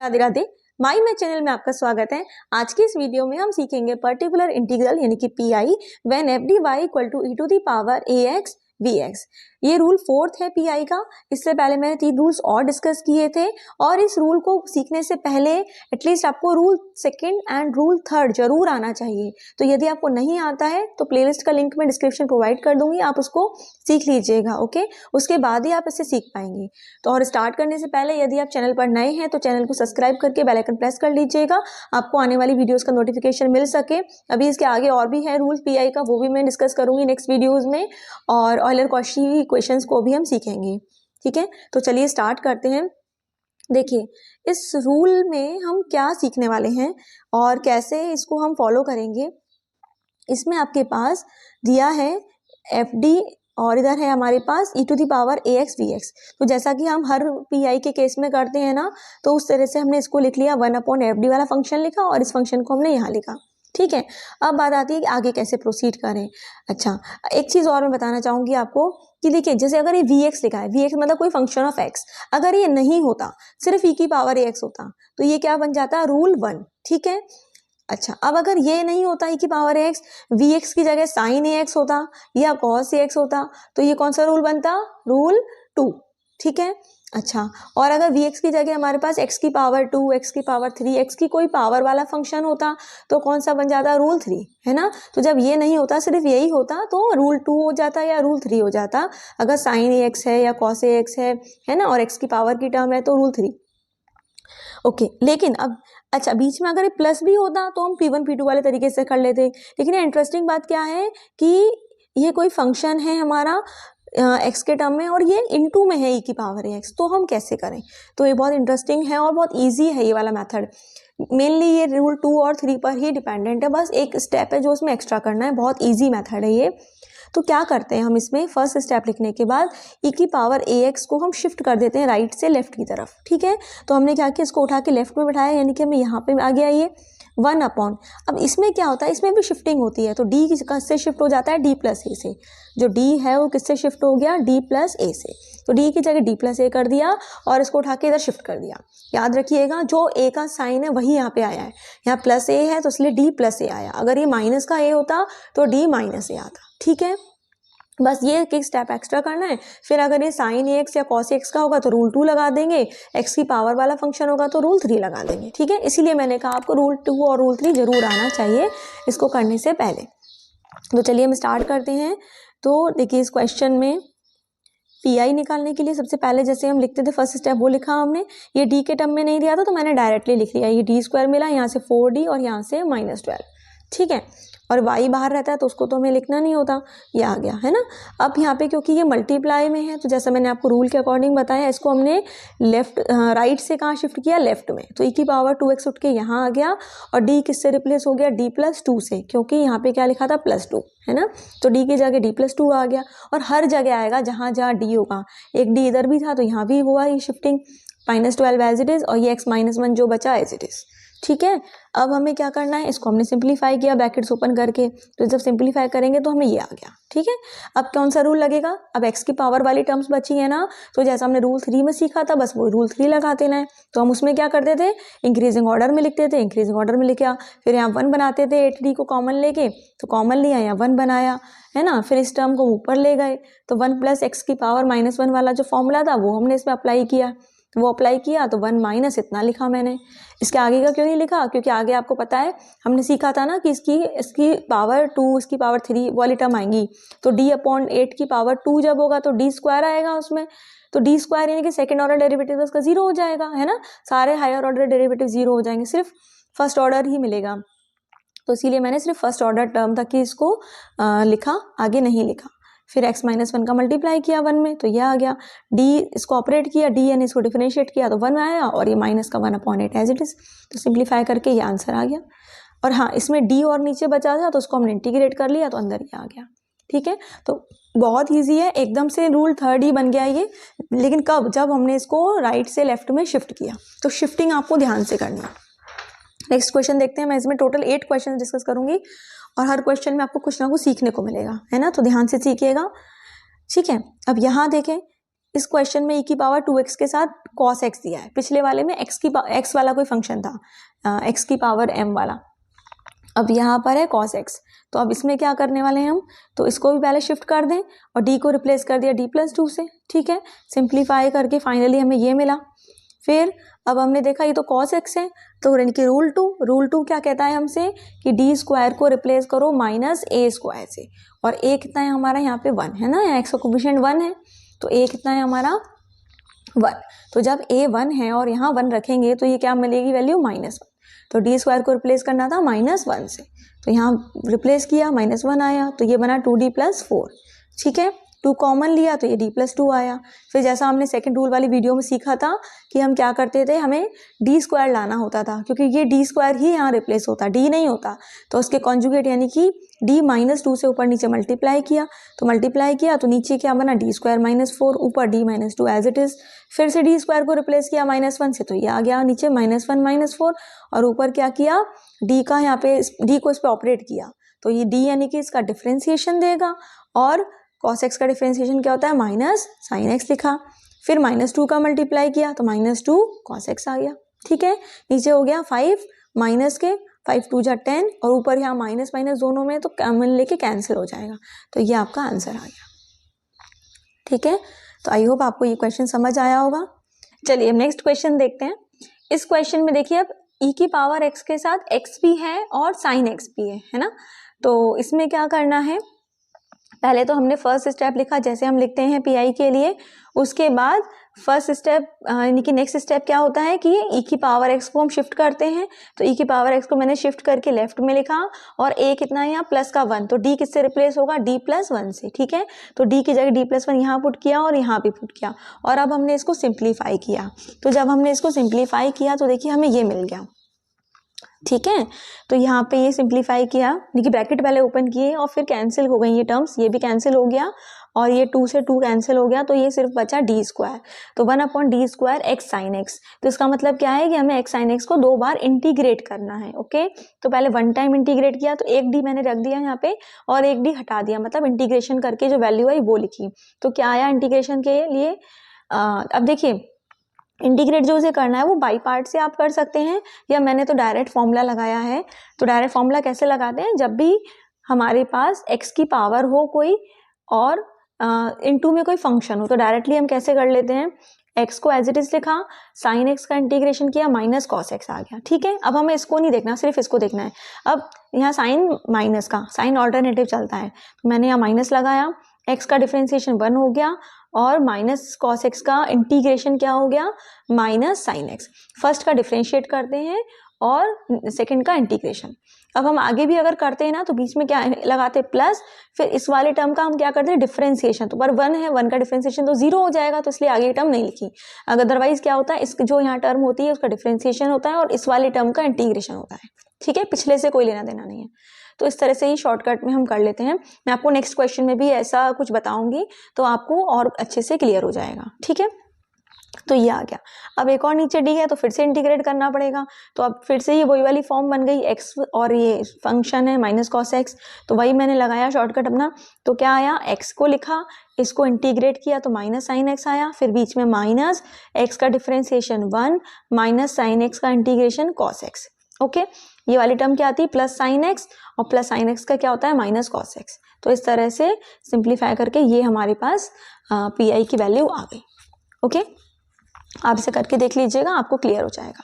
राधे राधे। माई में चैनल में आपका स्वागत है। आज की इस वीडियो में हम सीखेंगे पर्टिकुलर इंटीग्रल यानी कि PI when f D y equal to e to the power A x V x. ये रूल फोर्थ है पीआई का। इससे पहले मैंने 3 रूल्स और डिस्कस किए थे और इस रूल को सीखने से पहले एटलीस्ट आपको rule second and rule third जरूर आना चाहिए। तो यदि आपको नहीं आता है तो प्लेलिस्ट का लिंक मैं डिस्क्रिप्शन प्रोवाइड कर दूंगी, आप उसको सीख लीजिएगा। ओके, उसके बाद ही आप इसे सीख पाएंगे। तो और स्टार्ट करने से पहले यदि आप चैनल पर नए हैं तो चैनल को सब्सक्राइब करके बेल आइकन प्रेस कर लीजिएगा, आपको आने वाली वीडियोस का नोटिफिकेशन मिल सके। अभी इसके आगे और भी है रूल पीआई का, वो भी मैं डिस्कस करूंगी नेक्स्ट वीडियोज में, और ऑयलर कॉची इक्वेशंस को भी हम सीखेंगे। ठीक है, तो चलिए स्टार्ट करते हैं। देखिए, इस रूल में हम क्या सीखने वाले हैं और कैसे इसको हम फॉलो करेंगे। इसमें आपके पास दिया है एफ डी और इधर है हमारे पास E to the power A x V X. तो जैसा कि हम हर पीआई के केस में करते हैं ना, तो उस तरह से हमने इसको लिख लिया, 1/fd वाला फंक्शन लिखा और इस फंक्शन को हमने यहाँ लिखा। ठीक है, अब बात आती है कि आगे कैसे प्रोसीड करें। अच्छा, एक चीज़ और मैं बताना चाहूँगी आपको कि देखिए, जैसे अगर ये वी एक्स लिखा है, वी एक्स मतलब कोई फंक्शन ऑफ एक्स, अगर ये नहीं होता, सिर्फ ई की पावर ए एक्स होता, तो ये क्या बन जाता, रूल 1। ठीक है, अच्छा, अब अगर ये नहीं होता ई की पावर एक्स, वी एक्स की जगह साइन ए एक्स होता या कॉस ए एक्स होता, तो ये कौन सा रूल बनता, रूल 2। ठीक है, अच्छा, और अगर वी एक्स की जगह हमारे पास एक्स की पावर 2, एक्स की पावर 3, एक्स की कोई पावर वाला फंक्शन होता, तो कौन सा बन जाता, रूल 3, है ना। तो जब ये नहीं होता, सिर्फ यही होता, तो रूल 2 हो जाता या रूल 3 हो जाता। अगर साइन ए एक्स है या कॉस ए एक्स है ना, और एक्स की पावर की टर्म है तो रूल 3। ओके, लेकिन अब अच्छा, बीच में अगर ये प्लस भी होता तो हम P1 P2 वाले तरीके से कर लेते। लेकिन इंटरेस्टिंग बात क्या है कि ये कोई फंक्शन है हमारा एक्स के टर्म में और ये इनटू में है ई की पावर एक्स, तो हम कैसे करें। तो ये बहुत इंटरेस्टिंग है और बहुत इजी है ये वाला मेथड। मेनली ये रूल 2 और 3 पर ही डिपेंडेंट है, बस एक स्टेप है जो उसमें एक्स्ट्रा करना है। बहुत ईजी मेथड है ये। तो क्या करते हैं हम, इसमें फर्स्ट स्टेप लिखने के बाद ई की पावर ए एक्स को हम शिफ्ट कर देते हैं राइट से लेफ्ट की तरफ। ठीक है, तो हमने क्या किया, इसको उठा के लेफ्ट में बैठाया, यानी कि हमें यहाँ पे आ गया ये 1/। अब इसमें क्या होता है, इसमें भी शिफ्टिंग होती है, तो डी किससे शिफ्ट हो जाता है, डी प्लस ए से। जो डी है वो किससे शिफ्ट हो गया, डी प्लस ए से। तो डी की जगह डी प्लस ए कर दिया और इसको उठा के इधर शिफ्ट कर दिया। याद रखिएगा, जो ए का साइन है वही यहाँ पे आया है, यहाँ प्लस ए है तो इसलिए डी प्लस ए आया। अगर ये माइनस का ए होता तो डी माइनस ए आता। ठीक है, बस ये एक स्टेप एक्स्ट्रा करना है। फिर अगर ये साइन एक्स या कॉस एक्स का होगा तो रूल 2 लगा देंगे, एक्स की पावर वाला फंक्शन होगा तो रूल 3 लगा देंगे। ठीक है, इसीलिए मैंने कहा आपको रूल 2 और रूल 3 जरूर आना चाहिए इसको करने से पहले। तो चलिए हम स्टार्ट करते हैं। तो देखिए, इस क्वेश्चन में पीआई निकालने के लिए सबसे पहले जैसे हम लिखते थे, फर्स्ट स्टेप वो लिखा हमने। ये डी के टर्म में नहीं दिया था तो मैंने डायरेक्टली लिख लिया, ये डी स्क्वायर मिला, यहाँ से 4d और यहाँ से -12। ठीक है, और y बाहर रहता है तो उसको तो हमें लिखना नहीं होता, ये आ गया, है ना। अब यहाँ पे क्योंकि ये मल्टीप्लाई में है तो जैसा मैंने आपको रूल के अकॉर्डिंग बताया, इसको हमने लेफ्ट राइट से कहाँ शिफ्ट किया, लेफ्ट में। तो ई की पावर 2x उठ के यहाँ आ गया और d किससे रिप्लेस हो गया, d प्लस 2 से, क्योंकि यहाँ पे क्या लिखा था, +2, है ना। तो d की जगह d प्लस 2 आ गया और हर जगह आएगा जहाँ जहाँ d होगा। एक d इधर भी था तो यहाँ भी हुआ ये शिफ्टिंग, -12 एज इट इज और ये x-1 जो बचा एज इट इज। ठीक है, अब हमें क्या करना है, इसको हमने सिंप्लीफाई किया ब्रैकेट्स ओपन करके, तो जब सिंप्लीफाई करेंगे तो हमें ये आ गया। ठीक है, अब कौन सा रूल लगेगा, अब एक्स की पावर वाली टर्म्स बची है ना, तो जैसा हमने रूल 3 में सीखा था बस वो रूल 3 लगा देना है। तो हम उसमें क्या करते थे, इंक्रीजिंग ऑर्डर में लिखते थे, इंक्रीजिंग ऑर्डर में लिखा, फिर यहाँ 1 बनाते थे 8d को कॉमन लेके, तो कॉमन लिया यहाँ 1 बनाया, है ना। फिर इस टर्म को ऊपर ले गए तो 1 + x की पावर -1 वाला जो फॉर्मूला था वो हमने इसमें अप्लाई किया, तो वो अप्लाई किया तो 1 माइनस इतना लिखा मैंने। इसके आगे का क्यों नहीं लिखा, क्योंकि आगे आपको पता है हमने सीखा था ना कि इसकी पावर 2, इसकी पावर 3 वाली टर्म आएंगी, तो d/8 की पावर 2 जब होगा तो d स्क्वायर आएगा उसमें, तो d स्क्वायर यानी कि सेकंड ऑर्डर डेरिवेटिव उसका 0 हो जाएगा, है ना। सारे हायर ऑर्डर डेरिवेटिव 0 हो जाएंगे, सिर्फ फर्स्ट ऑर्डर ही मिलेगा। तो इसीलिए मैंने सिर्फ फर्स्ट ऑर्डर टर्म तक ही इसको लिखा, आगे नहीं लिखा। फिर x-1 का मल्टीप्लाई किया 1 में तो यह आ गया, d इसको ऑपरेट किया, d यानी इसको डिफरेंशिएट किया तो 1 आया और ये माइनस का 1/8 एज इट इज। तो सिंप्लीफाई करके ये आंसर आ गया। और हाँ, इसमें d और नीचे बचा था तो उसको हमने इंटीग्रेट कर लिया तो अंदर ये आ गया। ठीक है, तो बहुत ईजी है, एकदम से रूल 3 ही बन गया ये। लेकिन कब, जब हमने इसको राइट से लेफ्ट में शिफ्ट किया। तो शिफ्टिंग आपको ध्यान से करनी है। नेक्स्ट क्वेश्चन देखते हैं। मैं इसमें टोटल 8 क्वेश्चन डिस्कस करूंगी और हर क्वेश्चन में आपको कुछ ना कुछ सीखने को मिलेगा, है ना, तो ध्यान से सीखिएगा। ठीक है, अब यहाँ देखें, इस क्वेश्चन में e की पावर 2x के साथ cos x दिया है, पिछले वाले में x वाला कोई फंक्शन था, x की पावर m वाला, अब यहाँ पर है cos x। तो अब इसमें क्या करने वाले हैं हम, तो इसको भी पहले शिफ्ट कर दें और d को रिप्लेस कर दिया d+2 से, ठीक है। सिंप्लीफाई करके फाइनली हमें ये मिला। फिर अब हमने देखा ये तो cos x है, तो यानी कि रूल टू क्या कहता है हमसे कि d स्क्वायर को रिप्लेस करो -a स्क्वायर से, और a कितना है हमारा यहाँ पे 1 है ना, यहाँ x का कोफिशिएंट 1 है, तो a कितना है हमारा 1। तो जब a 1 है और यहाँ 1 रखेंगे तो ये क्या मिलेगी वैल्यू -1। तो d स्क्वायर को रिप्लेस करना था -1 से, तो यहाँ रिप्लेस किया -1 आया, तो ये बना 2d+4, ठीक है। 2 कॉमन लिया तो ये d+2 आया। फिर जैसा हमने सेकंड रूल वाली वीडियो में सीखा था कि हम क्या करते थे, हमें d स्क्वायर लाना होता था, क्योंकि ये d स्क्वायर ही यहाँ रिप्लेस होता, d नहीं होता, तो उसके कॉन्जुगेट यानी कि d-2 से ऊपर नीचे मल्टीप्लाई किया, तो नीचे क्या बना d स्क्वायर -4, ऊपर d-2 एज इट इज। फिर से d स्क्वायर को रिप्लेस किया -1 से, तो ये आ गया नीचे -1 -4, और ऊपर क्या किया, d का यहाँ पे d को इस पर ऑपरेट किया, तो ये d यानी कि इसका डिफ्रेंसिएशन देगा, और cos x का डिफ्रेंसिएशन क्या होता है -sin x लिखा। फिर -2 का मल्टीप्लाई किया तो -2 cos x आ गया, ठीक है। नीचे हो गया 5 माइनस के 5 2 जा 10, और ऊपर यहाँ माइनस माइनस दोनों में तो कॉमन लेके कैंसिल हो जाएगा, तो ये आपका आंसर आ गया, ठीक है। तो आई होप आपको ये क्वेश्चन समझ आया होगा। चलिए नेक्स्ट क्वेश्चन देखते हैं। इस क्वेश्चन में देखिए अब e की पावर x के साथ x भी है और sin x भी है ना। तो इसमें क्या करना है, पहले तो हमने फर्स्ट स्टेप लिखा जैसे हम लिखते हैं पीआई के लिए, उसके बाद फर्स्ट स्टेप यानी कि नेक्स्ट स्टेप क्या होता है कि e की पावर x को हम शिफ्ट करते हैं, तो e की पावर x को मैंने शिफ्ट करके लेफ्ट में लिखा, और a कितना है यहाँ प्लस का 1, तो d किससे रिप्लेस होगा d+1 से, ठीक है। तो d की जगह d+1 यहाँ पुट किया और यहाँ भी पुट किया, और अब हमने इसको सिंप्लीफाई किया। तो जब हमने इसको सिंप्लीफाई किया तो देखिए हमें ये मिल गया, ठीक है। तो यहाँ पे ये सिंप्लीफाई किया, देखिए ब्रैकेट पहले ओपन किए और फिर कैंसिल हो गई ये टर्म्स, ये भी कैंसिल हो गया और ये 2 से 2 कैंसिल हो गया, तो ये सिर्फ बचा d स्क्वायर, तो 1/d² x sin x। तो इसका मतलब क्या है कि हमें x sin x को 2 बार इंटीग्रेट करना है, ओके। तो पहले 1 टाइम इंटीग्रेट किया, तो एक d मैंने रख दिया यहाँ पे और एक d हटा दिया, मतलब इंटीग्रेशन करके जो वैल्यू आई वो लिखी। तो क्या आया इंटीग्रेशन के लिए, अब देखिए इंटीग्रेट जो उसे करना है वो बाई पार्ट से आप कर सकते हैं, या मैंने तो डायरेक्ट फॉर्मूला लगाया है। तो डायरेक्ट फॉर्मूला कैसे लगाते हैं, जब भी हमारे पास x की पावर हो कोई और इनटू में कोई फंक्शन हो, तो डायरेक्टली हम कैसे कर लेते हैं, x को एज इट इज लिखा, sin x का इंटीग्रेशन किया, -cos x आ गया, ठीक है। अब हमें इसको नहीं देखना, सिर्फ इसको देखना है। अब यहाँ साइन माइनस का साइन ऑल्टरनेटिव चलता है, तो मैंने यहाँ माइनस लगाया, x का डिफरेंशिएशन 1 हो गया और -cos x का इंटीग्रेशन क्या हो गया -sin x। फर्स्ट का डिफरेंशिएट करते हैं और सेकंड का इंटीग्रेशन। अब हम आगे भी अगर करते हैं ना तो बीच में क्या लगाते हैं प्लस, फिर इस वाले टर्म का हम क्या करते हैं डिफरेंशिएशन, तो पर 1 है, 1 का डिफरेंशिएशन तो 0 हो जाएगा, तो इसलिए आगे टर्म नहीं लिखी। अदरवाइज क्या होता है, इस जो यहाँ टर्म होती है उसका डिफरेंशिएशन होता है और इस वाले टर्म का इंटीग्रेशन होता है, ठीक है। पिछले से कोई लेना देना नहीं है, तो इस तरह से ही शॉर्टकट में हम कर लेते हैं। मैं आपको नेक्स्ट क्वेश्चन में भी ऐसा कुछ बताऊंगी तो आपको और अच्छे से क्लियर हो जाएगा, ठीक है। तो ये आ गया। अब एक और नीचे डी है तो फिर से इंटीग्रेट करना पड़ेगा, तो अब फिर से ये वही वाली फॉर्म बन गई, x और ये फंक्शन है -cos x, तो वही मैंने लगाया शॉर्टकट अपना। तो क्या आया, x को लिखा, इसको इंटीग्रेट किया तो -sin x आया, फिर बीच में माइनस x का डिफरेंशिएशन 1 -sin x का इंटीग्रेशन cos x, ओके। ये वाली टर्म क्या आती है +sin x, और +sin x का क्या होता है -cos x। तो इस तरह से सिंप्लीफाई करके ये हमारे पास पी की वैल्यू आ गई, ओके। आप इसे करके देख लीजिएगा, आपको क्लियर हो जाएगा।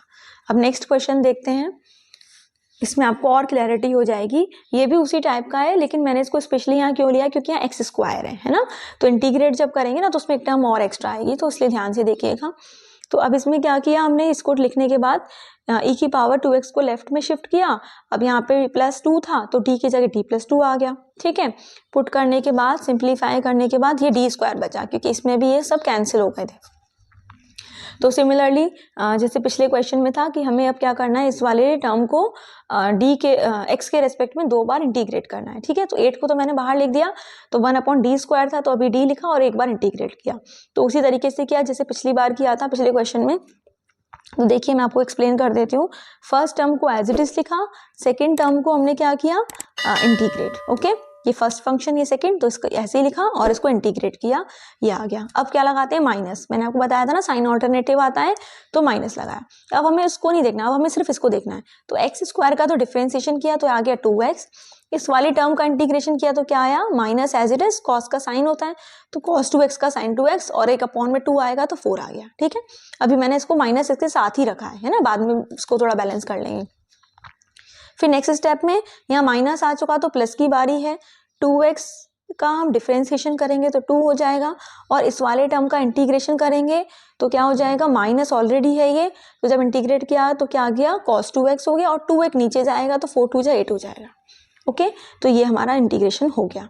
अब नेक्स्ट क्वेश्चन देखते हैं, इसमें आपको और क्लैरिटी हो जाएगी। ये भी उसी टाइप का है, लेकिन मैंने इसको स्पेशली यहाँ क्यों लिया, क्योंकि यहाँ x² है ना, तो इंटीग्रेट जब करेंगे ना तो उसमें एक टर्म और एक्स्ट्रा आएगी, तो इसलिए ध्यान से देखिएगा। तो अब इसमें क्या किया हमने, इसको लिखने के बाद e की पावर 2x को लेफ्ट में शिफ्ट किया। अब यहाँ पे +2 था तो d की जगह d+2 आ गया, ठीक है। पुट करने के बाद सिंप्लीफाई करने के बाद ये d² बचा, क्योंकि इसमें भी ये सब कैंसिल हो गए थे। तो सिमिलरली जैसे पिछले क्वेश्चन में था कि हमें अब क्या करना है, इस वाले टर्म को x के रेस्पेक्ट में 2 बार इंटीग्रेट करना है, ठीक है। तो 8 को तो मैंने बाहर लिख दिया, तो 1/d² था, तो अभी d लिखा और एक बार इंटीग्रेट किया। तो उसी तरीके से किया जैसे पिछली बार किया था पिछले क्वेश्चन में। तो देखिए मैं आपको एक्सप्लेन कर देती हूँ। फर्स्ट टर्म को एज इट इज लिखा, सेकेंड टर्म को हमने क्या किया इंटीग्रेट, ओके। ये फर्स्ट फंक्शन, ये सेकंड, तो इसको ऐसे ही लिखा और इसको इंटीग्रेट किया, ये आ गया। अब क्या लगाते हैं, माइनस। मैंने आपको बताया था ना साइन ऑल्टरनेटिव आता है तो माइनस लगाया। अब हमें उसको नहीं देखना, अब हमें सिर्फ इसको देखना है। तो एक्स स्क्वायर का तो डिफरेंशिएशन किया तो आ गया 2x, इस वाली टर्म का इंटीग्रेशन किया तो क्या आया, minus as it is, cos का साइन होता है तो cos 2x का साइन 2x और एक अपॉन में 2 आएगा तो 4 आ गया। ठीक है, अभी मैंने इसको माइनस इसके साथ ही रखा है ना, बाद में इसको थोड़ा बैलेंस कर लेंगे। फिर नेक्स्ट स्टेप में यहाँ माइनस आ चुका तो प्लस की बारी है, 2x का हम डिफरेंशिएशन करेंगे तो 2 हो जाएगा और इस वाले टर्म का इंटीग्रेशन करेंगे तो क्या हो जाएगा, माइनस ऑलरेडी है ये, तो जब इंटीग्रेट किया तो क्या आ गया, cos 2x हो गया और 2 एक नीचे जाएगा तो 4 2 जा 8 हो जाएगा। ओके, तो ये हमारा इंटीग्रेशन हो गया।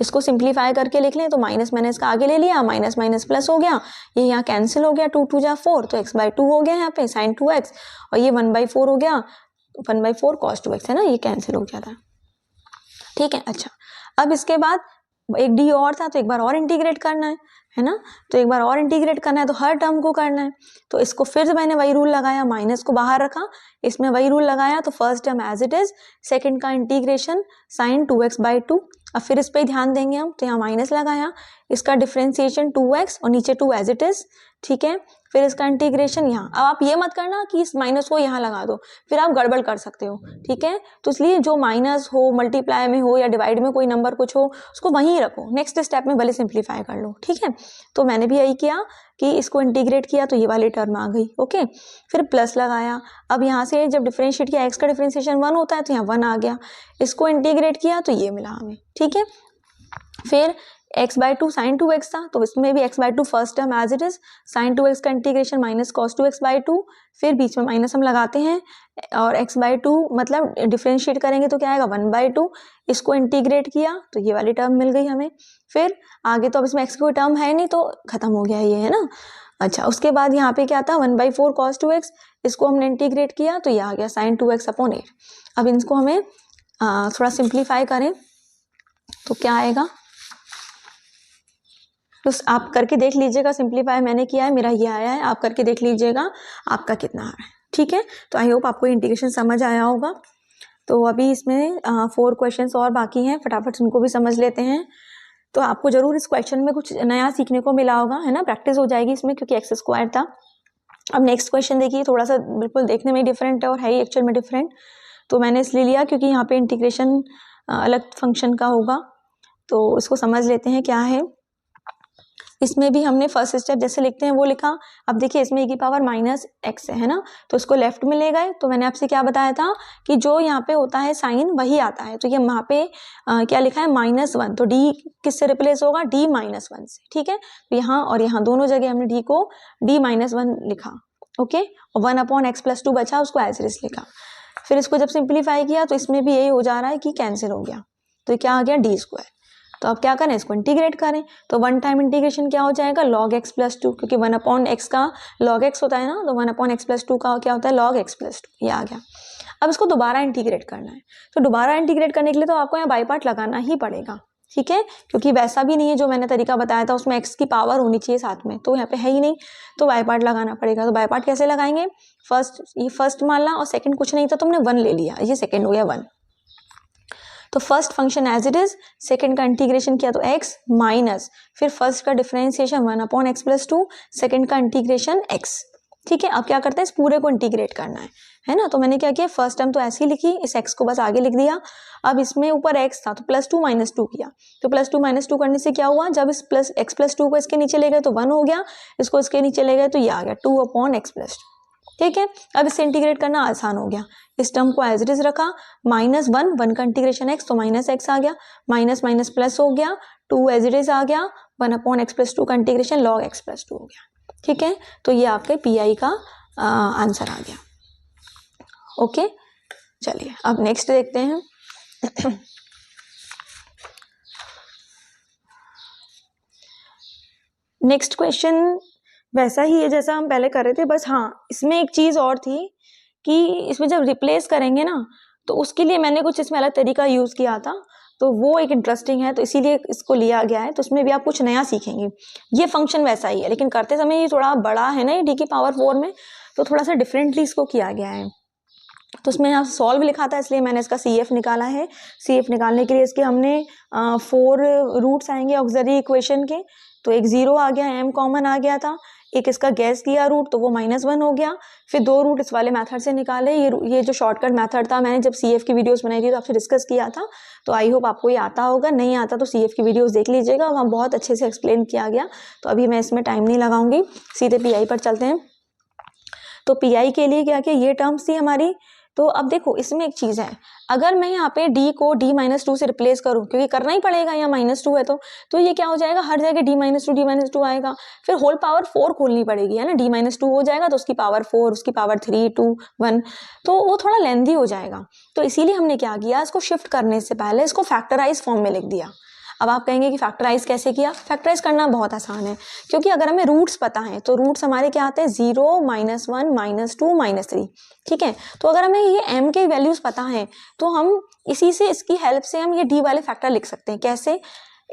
इसको सिंप्लीफाई करके लिख लें तो माइनस मैंने इसका आगे ले लिया, माइनस माइनस प्लस हो गया, ये यहाँ कैंसिल हो गया, 2 2 जा 4 तो x/2 हो गया यहाँ पे sin 2x और ये 1/4 हो गया, 1/4 cos 2x है ना, ये कैंसिल हो गया था। ठीक है, अच्छा अब इसके बाद एक डी और था तो एक बार और इंटीग्रेट करना है ना, तो एक बार और इंटीग्रेट करना है तो हर टर्म को करना है। तो इसको फिर से मैंने वही रूल लगाया, माइनस को बाहर रखा, इसमें वही रूल लगाया तो first term as it is, second का इंटीग्रेशन sin 2x/2। अब फिर इस पे ध्यान देंगे हम, तो यहाँ माइनस लगाया, इसका डिफरेंशिएशन 2x और नीचे 2 एज इट इज। ठीक है, फिर इसका इंटीग्रेशन यहाँ। अब आप ये मत करना कि इस माइनस को यहाँ लगा दो, फिर आप गड़बड़ कर सकते हो। ठीक है, तो इसलिए जो माइनस हो, मल्टीप्लाई में हो या डिवाइड में कोई नंबर कुछ हो, उसको वहीं रखो, नेक्स्ट स्टेप में भले सिंप्लीफाई कर लो। ठीक है, तो मैंने भी यही किया कि इसको इंटीग्रेट किया तो ये वाली टर्म आ गई। ओके, फिर प्लस लगाया, अब यहाँ से जब डिफरेंशिएट किया x का डिफरेंशिएशन 1 होता है तो यहाँ 1 आ गया, इसको इंटीग्रेट किया तो ये मिला हमें। ठीक है, फिर x/2 sin 2x था तो इसमें भी x/2 first term as it is, sin 2x का इंटीग्रेशन माइनस cos 2x/2, फिर बीच में माइनस हम लगाते हैं और x/2 मतलब डिफरेंशिएट करेंगे तो क्या आएगा 1/2, इसको इंटीग्रेट किया तो ये वाली टर्म मिल गई हमें। फिर आगे तो अब इसमें x की कोई टर्म है नहीं तो खत्म हो गया ये, है ना। अच्छा, उसके बाद यहाँ पे क्या था 1/4 cos 2x, इसको हमने इंटीग्रेट किया तो ये आ गया sin 2x/8। अब इनको हमें थोड़ा सिंप्लीफाई करें तो क्या आएगा, तो आप करके देख लीजिएगा, सिंप्लीफाई मैंने किया है, मेरा ये आया है, आप करके देख लीजिएगा आपका कितना आ रहा है। ठीक है, तो आई होप आपको इंटीग्रेशन समझ आया होगा। तो अभी इसमें 4 क्वेश्चंस और बाकी हैं, फटाफट उनको भी समझ लेते हैं। तो आपको जरूर इस क्वेश्चन में कुछ नया सीखने को मिला होगा, है ना, प्रैक्टिस हो जाएगी इसमें क्योंकि एक्स स्क्वायर था। अब नेक्स्ट क्वेश्चन देखिए, थोड़ा सा बिल्कुल देखने में डिफरेंट है और है ही एक्चुअल में डिफरेंट, तो मैंने इसलिए लिया क्योंकि यहाँ पे इंटीग्रेशन अलग फंक्शन का होगा। तो इसको समझ लेते हैं क्या है। इसमें भी हमने फर्स्ट स्टेप जैसे लिखते हैं वो लिखा। अब देखिए इसमें e की पावर -x है ना, तो इसको लेफ्ट में ले गए। तो मैंने आपसे क्या बताया था कि जो यहाँ पे होता है साइन वही आता है, तो ये वहाँ पे क्या लिखा है -1, तो d किससे रिप्लेस होगा, d -1 से। ठीक है, तो यहाँ और यहाँ दोनों जगह हमने d को d -1 लिखा। ओके, और 1/x+2 बचा, उसको एज इट इज लिखा। फिर इसको जब सिंप्लीफाई किया तो इसमें भी यही हो जा रहा है कि कैंसिल हो गया, तो क्या आ गया d²। तो अब क्या करें, इसको इंटीग्रेट करें। तो वन टाइम इंटीग्रेशन क्या हो जाएगा, log x+2, क्योंकि 1/x का log x होता है ना, तो 1/x+2 का क्या होता है log x+2, ये आ गया। अब इसको दोबारा इंटीग्रेट करना है, तो दोबारा इंटीग्रेट करने के लिए तो आपको यहाँ बाई पार्ट लगाना ही पड़ेगा। ठीक है, क्योंकि वैसा भी नहीं है जो मैंने तरीका बताया था, उसमें x की पावर होनी चाहिए साथ में, तो यहाँ पे है ही नहीं, तो बाई पार्ट लगाना पड़ेगा। तो बाई पार्ट कैसे लगाएंगे, ये फर्स्ट मानना और सेकंड कुछ नहीं था, तुमने 1 ले लिया, ये सेकंड हो गया 1। तो first function as it is, second का इंटीग्रेशन किया तो x माइनस, फिर फर्स्ट का डिफरेंशिएशन 1/x+2, सेकंड का इंटीग्रेशन x। ठीक है, अब क्या करते हैं, इस पूरे को इंटीग्रेट करना है ना। तो मैंने क्या किया, फर्स्ट टर्म तो ऐसे ही लिखी, इस x को बस आगे लिख दिया। अब इसमें ऊपर x था तो +2 - 2 किया, तो +2 - 2 करने से क्या हुआ, जब इस x+2 को इसके नीचे ले गए तो 1 हो गया, इसको इसके नीचे ले गए तो ये आ गया 2/x+2। ठीक है, अब इससे इंटीग्रेट करना आसान हो गया, इस टर्म को एज इट इज रखा, -1 का इंटीग्रेशन x, तो -x आ गया, माइनस माइनस प्लस हो गया, 2 एज इट इज आ गया, 1/x+2 का इंटीग्रेशन log x+2 हो गया। ठीक है, तो ये आपके PI का आंसर आ गया। ओके, चलिए अब नेक्स्ट देखते हैं। नेक्स्ट क्वेश्चन वैसा ही है जैसा हम पहले कर रहे थे, बस हाँ इसमें एक चीज़ और थी कि इसमें जब रिप्लेस करेंगे ना तो उसके लिए मैंने कुछ इसमें अलग तरीका यूज़ किया था, तो वो एक इंटरेस्टिंग है, तो इसीलिए इसको लिया गया है। तो इसमें भी आप कुछ नया सीखेंगे। ये फंक्शन वैसा ही है लेकिन करते समय ये थोड़ा बड़ा है ना, ये d की पावर 4 में, तो थोड़ा सा डिफरेंटली इसको किया गया है। तो उसमें यहाँ सॉल्व लिखा था इसलिए मैंने इसका CF निकाला है। CF निकालने के लिए इसके हमने 4 रूट्स आएंगे ऑक्सिलरी इक्वेशन के। तो एक 0 आ गया, m कॉमन आ गया था, एक इसका गैस किया रूट तो वो -1 हो गया। फिर 2 रूट इस वाले मेथड से निकाले। ये जो शॉर्टकट मेथड था मैंने जब CF की वीडियोस बनाई थी तो आपसे डिस्कस किया था, तो आई होप आपको ये आता होगा। नहीं आता तो CF की वीडियोस देख लीजिएगा, वहाँ बहुत अच्छे से एक्सप्लेन किया गया। तो अभी मैं इसमें टाइम नहीं लगाऊंगी, सीधे PI पर चलते हैं। तो PI के लिए क्या किया, ये टर्म्स थी हमारी। तो अब देखो इसमें एक चीज़ है, अगर मैं यहाँ पे d को d-2 से रिप्लेस करूँ, क्योंकि करना ही पड़ेगा, यहाँ -2 है तो ये क्या हो जाएगा, हर जगह d-2 आएगा। फिर होल पावर 4 खोलनी पड़ेगी, है ना, d-2 हो जाएगा तो उसकी पावर 4, उसकी पावर 3, 2, 1, तो वो थोड़ा लेंदी हो जाएगा। तो इसीलिए हमने क्या किया, इसको शिफ्ट करने से पहले इसको फैक्टराइज फॉर्म में लिख दिया। अब आप कहेंगे कि फैक्टराइज कैसे किया, फैक्टराइज करना बहुत आसान है, क्योंकि अगर हमें रूट्स पता है तो रूट्स हमारे क्या आते हैं, 0, -1, -2, -3, ठीक है। तो अगर हमें ये m के वैल्यूज पता है तो हम इसी से, इसकी हेल्प से हम ये d वाले फैक्टर लिख सकते हैं। कैसे,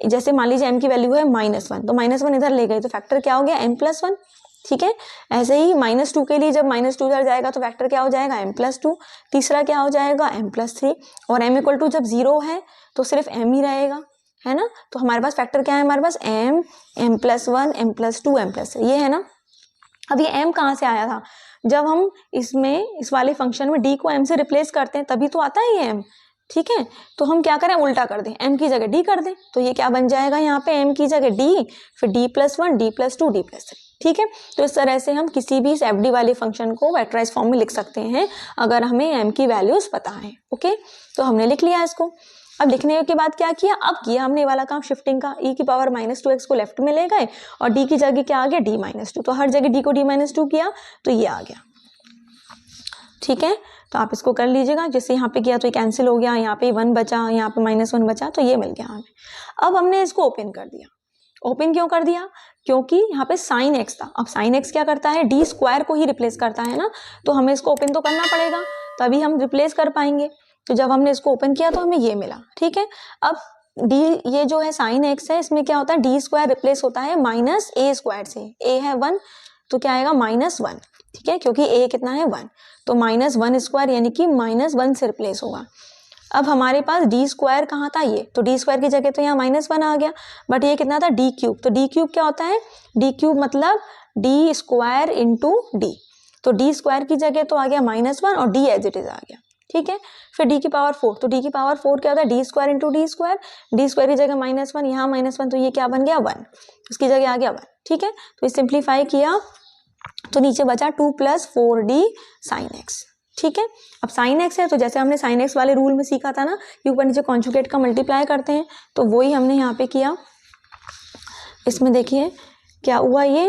जैसे मान लीजिए m की वैल्यू है -1, तो -1 इधर ले गए तो फैक्टर क्या हो गया, m+1, ठीक है। ऐसे ही -2 के लिए जब -2 इधर जाएगा तो फैक्टर क्या हो जाएगा, m+2, तीसरा क्या हो जाएगा, m+3, और m = जब 0 है तो सिर्फ m ही रहेगा, है ना। तो हमारे पास फैक्टर क्या है, हमारे पास m, m+1, m+2, m+3, ये है ना। अब ये m कहाँ से आया था, जब हम इसमें इस वाले फंक्शन में d को m से रिप्लेस करते हैं तभी तो आता है ये m, ठीक है। तो हम क्या करें, उल्टा कर दें, m की जगह d कर दें, तो ये क्या बन जाएगा, यहाँ पे m की जगह d, फिर d+1, d+2, d+3, ठीक है। तो इस तरह से हम किसी भी इस fd वाले फंक्शन को वेक्टराइज फॉर्म में लिख सकते हैं अगर हमें m की वैल्यूज पता है। ओके, तो हमने लिख लिया इसको। अब लिखने के बाद क्या किया, अब किया हमने वाला काम शिफ्टिंग का, e की पावर -2x को लेफ्ट में ले गए और d की जगह क्या आ गया, d-2, तो हर जगह d को d-2 किया तो ये आ गया, ठीक है। तो आप इसको कर लीजिएगा, जैसे यहाँ पे किया तो ये कैंसिल हो गया, यहाँ पे 1 बचा, यहाँ पे -1 बचा, तो ये मिल गया हमें। अब हमने इसको ओपन कर दिया। ओपन क्यों कर दिया, क्योंकि यहाँ पे sin x था। अब sin x क्या करता है, d² को ही रिप्लेस करता है ना, तो हमें इसको ओपन तो करना पड़ेगा तभी हम रिप्लेस कर पाएंगे। तो जब हमने इसको ओपन किया तो हमें ये मिला, ठीक है। अब d, ये जो है sin x है, इसमें क्या होता है, d² रिप्लेस होता है -a² से, a है 1 तो क्या आएगा, -1, ठीक है, क्योंकि a कितना है 1, तो -1² यानी कि -1 से रिप्लेस होगा। अब हमारे पास d² कहाँ था, ये, तो d² की जगह तो यहाँ -1 आ गया, बट ये कितना था, d³, तो d³ क्या होता है, d³ मतलब d² × d, तो d² की जगह तो आ गया -1 और d एज इट इज आ गया, ठीक है। फिर d की पावर 4, तो d की पावर 4 क्या होता है, d² × d² की जगह -1, यहाँ -1, तो ये क्या बन गया, 1, उसकी जगह आ गया 1, ठीक है। तो इस सिंप्लीफाई किया तो नीचे बचा 2 + 4d sin x, ठीक है। अब sin x है तो जैसे हमने sin x वाले रूल में सीखा था ना कि ऊपर नीचे कॉन्जुगेट का मल्टीप्लाई करते हैं, तो वही हमने यहाँ पे किया। इसमें देखिए क्या हुआ, ये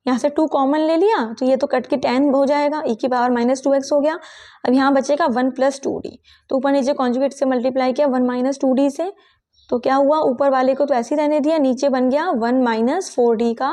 यहाँ से 2 कॉमन ले लिया तो ये तो कट के 10 हो जाएगा, e की पावर -2x हो गया। अब यहाँ बचेगा 1 + 2d, तो ऊपर नीचे कॉन्जुगेट से मल्टीप्लाई किया 1 - 2d से, तो क्या हुआ, ऊपर वाले को तो ऐसे ही रहने दिया, नीचे बन गया 1 - 4d का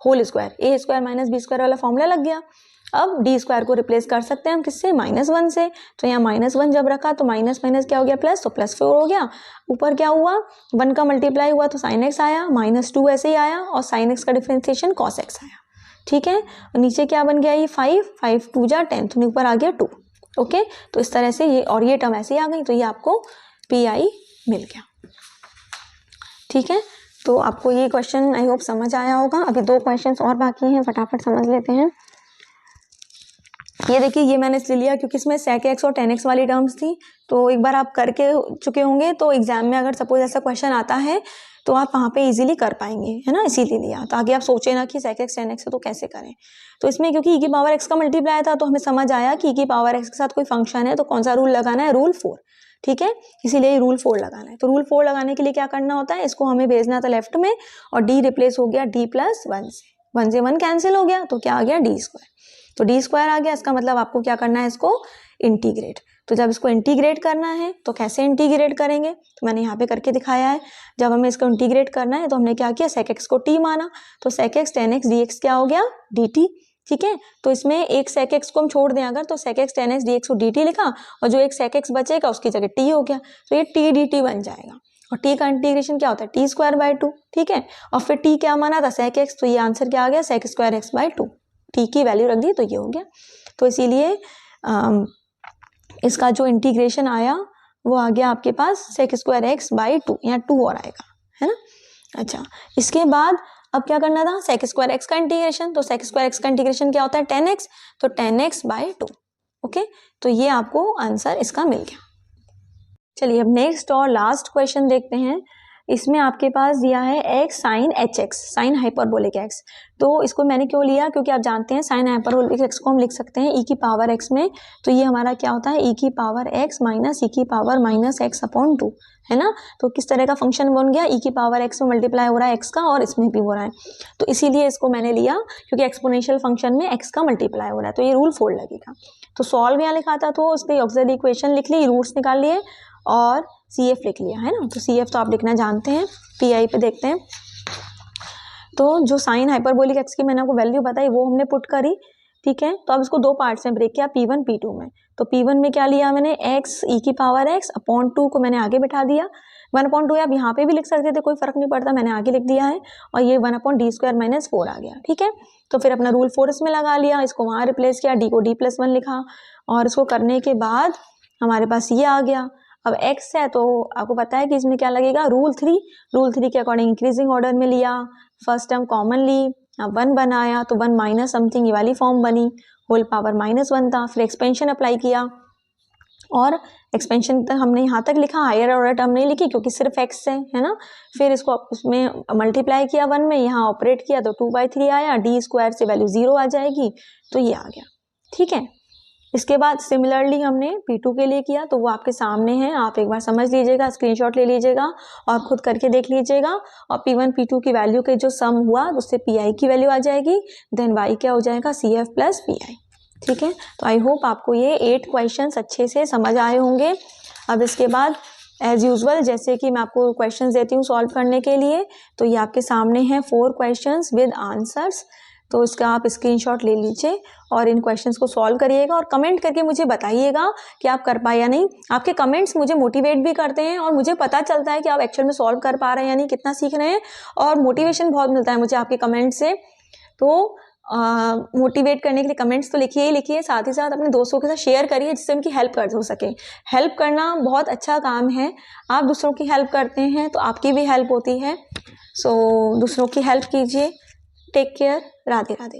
होल स्क्वायर, a² - b² वाला फॉर्मूला लग गया। अब d² को रिप्लेस कर सकते हैं हम किससे, -1 से, तो यहाँ -1 जब रखा तो माइनस माइनस क्या हो गया, प्लस, तो +4 हो गया। ऊपर क्या हुआ, 1 का मल्टीप्लाई हुआ तो sin x आया, -2 ऐसे ही आया और sin x का डिफरेंशिएशन cos x आया, ठीक है। और नीचे क्या बन गया, ये 5 2 जा 10, तो ऊपर आ गया 2, ओके। तो इस तरह से ये और ये टर्म ऐसे ही आ गई, तो ये आपको PI मिल गया, ठीक है। तो आपको ये क्वेश्चन आई होप समझ आया होगा। अभी 2 क्वेश्चंस और बाकी हैं, फटाफट समझ लेते हैं। ये देखिए, ये मैंने इसलिए लिया क्योंकि इसमें sec x और tan x वाली टर्म्स थी, तो एक बार आप करके चुके होंगे तो एग्जाम में अगर सपोज ऐसा क्वेश्चन आता है तो आप वहाँ पे इजीली कर पाएंगे, है ना, इसीलिए लिया, ताकि आप सोचें ना कि sec x tan x है तो कैसे करें। तो इसमें क्योंकि e की पावर x का मल्टीप्लाई था तो हमें समझ आया कि e की पावर x के साथ कोई फंक्शन है तो कौन सा रूल लगाना है, रूल 4, ठीक है, इसीलिए रूल 4 लगाना है। तो रूल 4 लगाने के लिए क्या करना होता है, इसको हमें भेजना था लेफ्ट में और d रिप्लेस हो गया d + 1 से, 1 से 1 कैंसिल हो गया तो क्या आ गया, d², तो d² आ गया। इसका मतलब आपको क्या करना है, इसको इंटीग्रेट। तो जब इसको इंटीग्रेट करना है तो कैसे इंटीग्रेट करेंगे, तो मैंने यहाँ पे करके दिखाया है। जब हमें इसको इंटीग्रेट करना है तो हमने क्या किया, sec x को t माना, तो sec x tan x dx क्या हो गया, dt, ठीक है। तो इसमें एक sec x को हम छोड़ दें अगर, तो sec x tan x dx को dt लिखा और जो एक sec x बचेगा उसकी जगह t हो गया, तो ये t dt बन जाएगा। और t का इंटीग्रेशन क्या होता है, t²/2, ठीक है। और फिर t क्या माना था, sec x, तो ये आंसर क्या आ गया, sec² x/2, t की वैल्यू रख दी तो ये हो गया। तो इसीलिए इसका जो इंटीग्रेशन आया वो आ गया आपके पास sec स्क्वायर एक्स बाई 2, यहाँ 2 और आएगा, है ना। अच्छा, इसके बाद अब क्या करना था, sec स्क्वायर एक्स का इंटीग्रेशन, तो sec स्क्वायर एक्स का इंटीग्रेशन क्या होता है 10x, तो 10x बाई 2। ओके, तो ये आपको आंसर इसका मिल गया। चलिए अब नेक्स्ट और लास्ट क्वेश्चन देखते हैं। इसमें आपके पास दिया है x sine H x, sine hyperbolic x। तो इसको मैंने क्यों लिया, क्योंकि आप जानते हैं साइन हाइपरबोलिक x को हम लिख सकते हैं e की पावर x में, तो ये हमारा क्या होता है e की पावर x माइनस e की पावर माइनस x अपॉन 2, है ना। तो किस तरह का फंक्शन बन गया, e की पावर x में मल्टीप्लाई हो रहा है x का और इसमें भी हो रहा है, तो इसीलिए इसको मैंने लिया, क्योंकि एक्सपोनेंशियल फंक्शन में x का मल्टीप्लाई हो रहा है, तो ये रूल 4 लगेगा। तो सॉल्व यहाँ लिखा था, तो उसकी ऑक्सिलरी इक्वेशन लिख ली, रूट्स निकाल लिए और CF लिख लिया, है ना। तो CF तो आप लिखना जानते हैं। PI पे देखते हैं, तो जो साइन हाइपरबोलिक एक्स की मैंने आपको वैल्यू बताई वो हमने पुट करी, ठीक है। तो अब इसको दो पार्ट्स में ब्रेक किया, P1 P2 में। तो P1 में क्या लिया मैंने, x e की पावर x अपॉन 2 को मैंने आगे बैठा दिया, 1/2 आप यहाँ पे भी लिख सकते थे, कोई फर्क नहीं पड़ता, मैंने आगे लिख दिया है, और ये 1/d स्क्वायर माइनस 4 आ गया, ठीक है। तो फिर अपना रूल 4 इसमें लगा लिया, इसको वहाँ रिप्लेस किया, d को d+1 लिखा, और इसको करने के बाद हमारे पास ये आ गया। अब x है तो आपको पता है कि इसमें क्या लगेगा, रूल 3 के अकॉर्डिंग इंक्रीजिंग ऑर्डर में लिया, फर्स्ट टर्म कॉमन ली, अब 1 बनाया, तो 1 माइनस समथिंग ये वाली फॉर्म बनी, होल पावर -1 था। फिर एक्सपेंशन अप्लाई किया, और एक्सपेंशन तक हमने यहाँ तक लिखा, हायर ऑर्डर टर्म नहीं लिखी क्योंकि सिर्फ x है ना। फिर इसको उसमें मल्टीप्लाई किया 1 में, यहाँ ऑपरेट किया तो 2/3 आया, d स्क्वायर से वैल्यू 0 आ जाएगी, तो ये आ गया, ठीक है। इसके बाद सिमिलरली हमने P2 के लिए किया, तो वो आपके सामने है, आप एक बार समझ लीजिएगा, स्क्रीनशॉट ले लीजिएगा और खुद करके देख लीजिएगा। और P1 P2 की वैल्यू के जो सम हुआ उससे PI की वैल्यू आ जाएगी, देन Y क्या हो जाएगा, CF प्लस PI, ठीक है। तो आई होप आपको ये 8 क्वेश्चंस अच्छे से समझ आए होंगे। अब इसके बाद एज यूजुअल जैसे कि मैं आपको क्वेश्चंस देती हूँ सॉल्व करने के लिए, तो ये आपके सामने हैं 4 क्वेश्चंस विद आंसर्स, तो इसका आप स्क्रीनशॉट ले लीजिए और इन क्वेश्चंस को सॉल्व करिएगा और कमेंट करके मुझे बताइएगा कि आप कर पाए या नहीं। आपके कमेंट्स मुझे मोटिवेट भी करते हैं और मुझे पता चलता है कि आप एक्चुअल में सॉल्व कर पा रहे हैं या नहीं, कितना सीख रहे हैं, और मोटिवेशन बहुत मिलता है मुझे आपके कमेंट से। तो मोटिवेट करने के लिए कमेंट्स तो लिखिए ही लिखिए, साथ ही साथ अपने दोस्तों के साथ शेयर करिए जिससे उनकी हेल्प कर हो सके। हेल्प करना बहुत अच्छा काम है, आप दूसरों की हेल्प करते हैं तो आपकी भी हेल्प होती है। सो दूसरों की हेल्प कीजिए। Take care, Radhe Radhe.